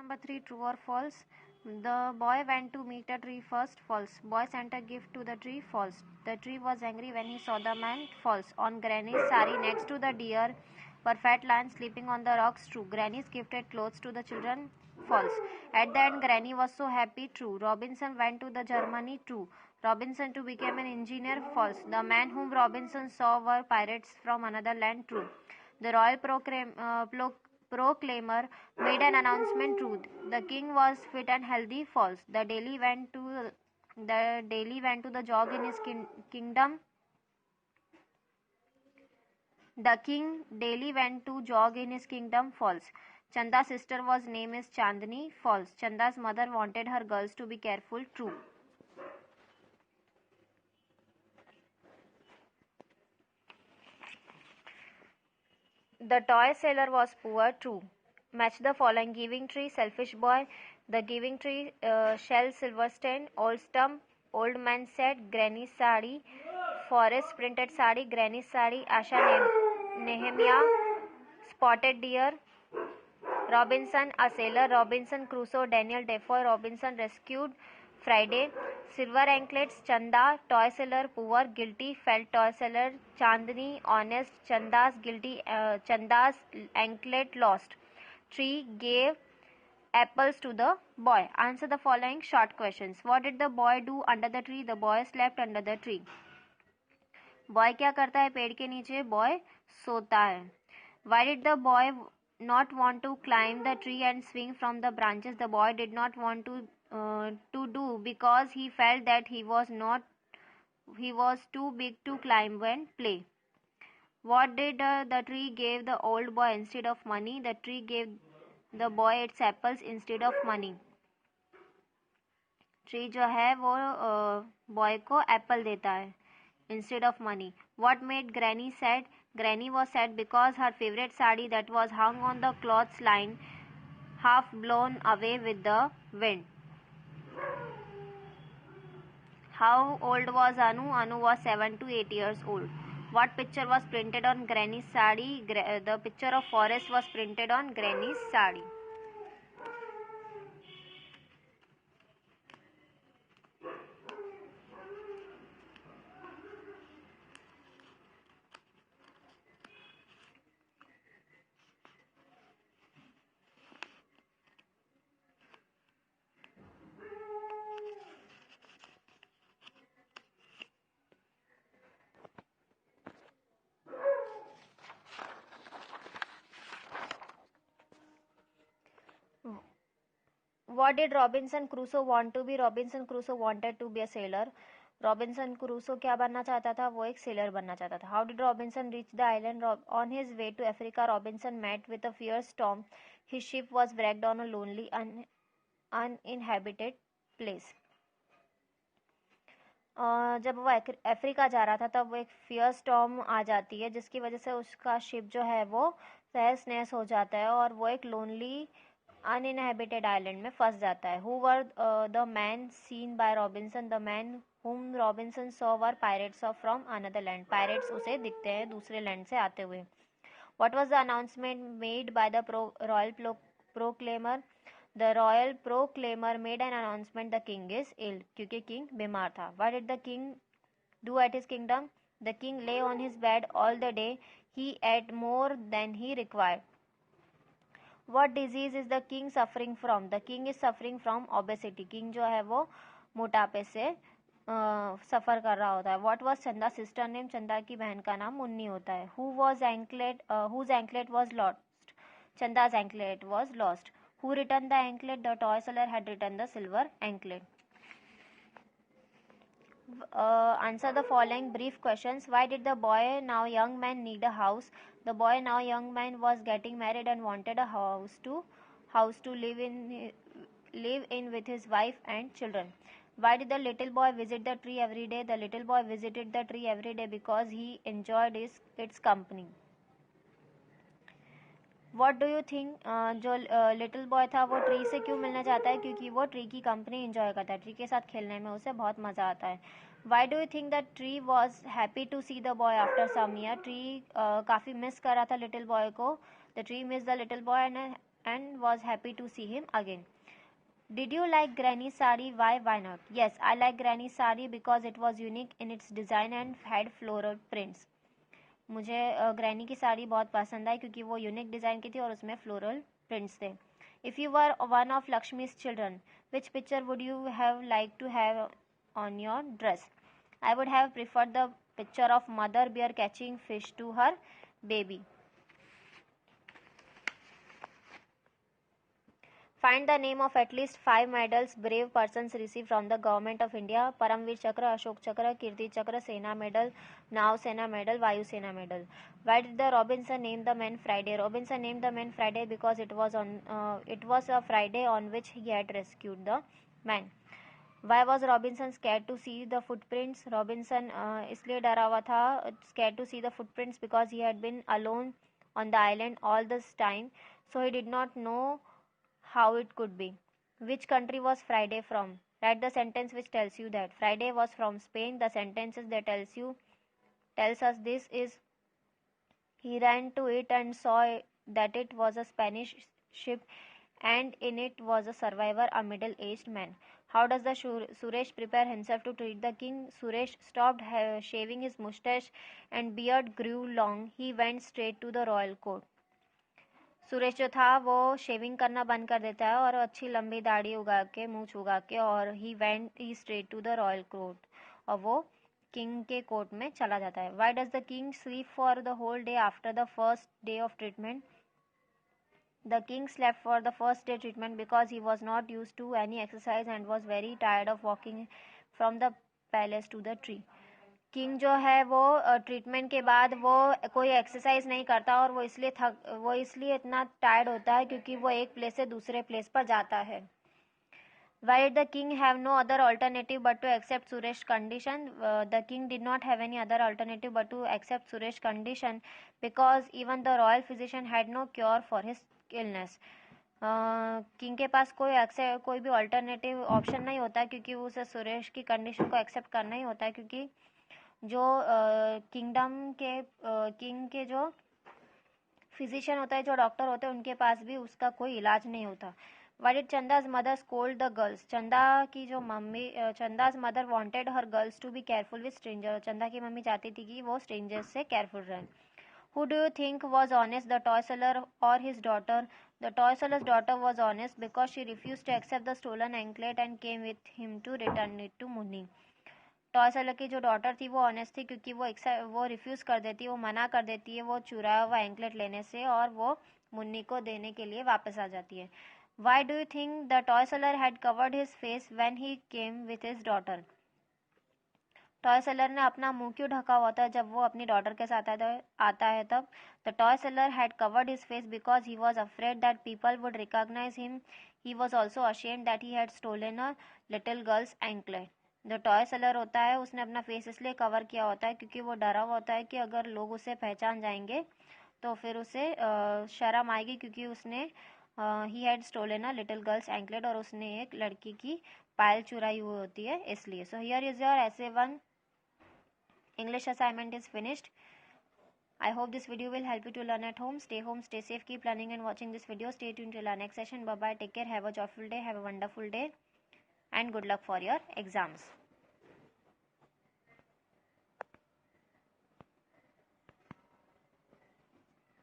Number 3, true or false? The boy went to meet a tree first. False. Boy sent a gift to the tree. False. The tree was angry when he saw the man. False. On Granny's sari next to the deer were fat lions sleeping on the rocks. True. Granny's gifted clothes to the children. False. At the end, Granny was so happy. True. Robinson went to the Germany. True. Robinson to become an engineer. False. The man whom Robinson saw were pirates from another land. True. The royal proclaimer made an announcement. Truth. The king was fit and healthy. False. The daily went to the jog in his kingdom. The king daily went to jog in his kingdom. False. Chanda's sister was name is Chandni. False. Chanda's mother wanted her girls to be careful. True. The toy seller was poor. True. Match the following: giving tree, selfish boy. The giving tree, shell, silver stain, old stump, old man said, granny sari, forest printed sari, granny sari, Asha Nehemiah, spotted deer, Robinson, a sailor, Robinson Crusoe, Daniel Defoe, Robinson rescued, Friday, silver anklets, Chanda, toy seller, poor, guilty, felt toy seller, Chandni, honest, Chanda's anklet lost. Tree gave apples to the boy. Answer the following short questions. What did the boy do under the tree? The boy slept under the tree. Boy क्या करता है पेड़ के नीचे? Boy सोता है. Why did the boy not want to climb the tree and swing from the branches? The boy did not want to do because he felt that he was too big to climb and play. What did the tree give the old boy instead of money? The tree gave the boy its apples instead of money. Tree जो है वो boy को Apple देता है instead of money. What made Granny sad? Granny was sad because her favorite sari that was hung on the clothes line half blown away with the wind. How old was Anu? Anu was 7 to 8 years old. What picture was printed on Granny's sari? The picture of forest was printed on Granny's sari. What did Robinson Crusoe want to be? Robinson Crusoe wanted to be a sailor. Robinson Crusoe क्या बनना चाहता था? वो एक sailor बनना चाहता था. How did Robinson reach the island? On his way to Africa, Robinson met with a fierce storm. His ship was wrecked on a lonely, uninhabited place. जब वो अफ्रीका जा रहा था तब वो एक फियर स्टॉर्म आ जाती है जिसकी वजह से उसका शिप जो है वो तहस नहस हो जाता है और वो एक लोनली अनइनहेबिटेड आइलैंड में फंस जाता है. Who were the man seen by Robinson? The man whom Robinson saw were pirates of from another land. Pirates उसे दिखते हैं दूसरे लैंड से आते हुए. What was the announcement made by the royal proclaimer? The royal proclaimer made an announcement the king is ill. क्योंकि king बीमार था. What did the king do at his kingdom? The king lay on his bed all the day. He ate more than he required. What disease is the king suffering from? The king is suffering from obesity. King जो है वो मोटापे से सफ़र कर रहा होता है. What was चंदा सिस्टर नेम? चंदा की बहन का नाम मुन्नी होता है. Whose anklet was lost? चंदा's anklet was lost. Who returned the anklet? The toy seller had returned the silver anklet. Answer the following brief questions. Why did the boy, now young man, need a house? The boy, now young man, was getting married and wanted a house to live in with his wife and children. Why did the little boy visit the tree every day? The little boy visited the tree every day because he enjoyed its company. What do you think? जो little boy था वो tree से क्यों मिलना चाहता है? क्योंकि वो ट्री की कंपनी इंजॉय करता है. ट्री के साथ खेलने में उसे बहुत मज़ा आता है. Why do you think that tree was happy to see the boy after some year? Tree काफ़ी मिस कर रहा था लिटिल बॉय को. The tree miss the little boy and was happy to see him again. Did you like Granny Sari? Why not? Yes, I like Granny Sari because it was unique in its design and had floral prints. मुझे granny की साड़ी बहुत पसंद आई क्योंकि वो unique design की थी और उसमें फ्लोरल प्रिंट्स थे. If you were one of Lakshmi's children, which picture would you have like to have on your dress? I would have preferred the picture of mother bear catching fish to her baby. Find the name of at least 5 medals brave persons received from the government of India. Paramveer Chakra, Ashok Chakra, Kirti Chakra, Sena Medal, Nav Sena Medal, Vayu Sena Medal. Why did the Robinson name the men Friday? Robinson named the men Friday because it was a Friday on which he had rescued the man. Why was Robinson scared to see the footprints? Robinson इसलिए डरा हुआ था, scared to see the footprints because he had been alone on the island all this time, so he did not know how it could be. Which country was Friday from? Write the sentence which tells you that. Friday was from Spain. The sentences that tells us this is: he ran to it and saw that it was a Spanish ship and in it was a survivor, a middle-aged man. How does the Suresh prepare himself to treat the king? Suresh stopped shaving his mustache and beard grew long. He went straight to the royal court. Suresh जो था वो shaving करना बंद कर देता है और अच्छी लंबी दाढ़ी उगा के, मूछ उगा के, और he straight to the royal court, और वो किंग के कोर्ट में चला जाता है. Why does the king sleep for the whole day after the first day of treatment? The king slept for the first day treatment because he was not use to any exercise and was very tired of walking from the palace to the tree. King जो है वो treatment के बाद वो कोई exercise नहीं करता और वो इसलिए इतना टायर्ड होता है क्योंकि वो एक प्लेस से दूसरे प्लेस पर जाता है. Why did the king have no other alternative but to accept Suresh's condition? The king did not have any other alternative but to accept Suresh's condition because even the royal physician had no cure for his illness. King के पास कोई भी alternative option नहीं होता क्योंकि उसे सुरेश की condition को accept करना ही होता है, क्योंकि जो किंग के जो फिजिशियन होता है, जो डॉक्टर होते हैं, उनके पास भी उसका कोई इलाज नहीं होता. Why did Chanda's mother scold the girls? चंदा's mother wanted her girls to be careful with strangers. चंदा की मम्मी चाहती थी कि वो strangers से careful रहें. Who do you think was honest, the toy seller or his daughter? The toy seller's daughter was honest because she refused to accept the stolen anklet and came with him to return it to Munni. Toy seller की जो daughter थी वो honest थी क्योंकि वो refuse कर देती है, वो मना कर देती है वो चुराया हुआ एंकलेट लेने से, और वो मुन्नी को देने के लिए वापस आ जाती है. Why do you think the toy seller had covered his face when he came with his daughter? Toy seller ने अपना मुंह क्यों ढका हुआ था जब वो अपनी डॉटर के साथ आता है तब? The toy seller had covered his face because he was afraid that people would recognise him. He was also ashamed that he had stolen a little girl's anklet. जो टॉय सेलर होता है उसने अपना फेस इसलिए cover किया होता है क्योंकि वो डरा हुआ होता है कि अगर लोग उसे पहचान जाएंगे तो फिर उसे शर्म आएगी, क्योंकि उसने he had stolen a little girl's anklet, और उसने एक लड़की की पायल चुराई हुई होती है इसलिए. So here is your essay 1 English assignment is finished. I hope this video will help you to learn at home. Stay home, stay safe, keep learning and watching this video. Stay tuned till our next session. Bye bye, take care, have a joyful day, have a wonderful day, and good luck for your exams.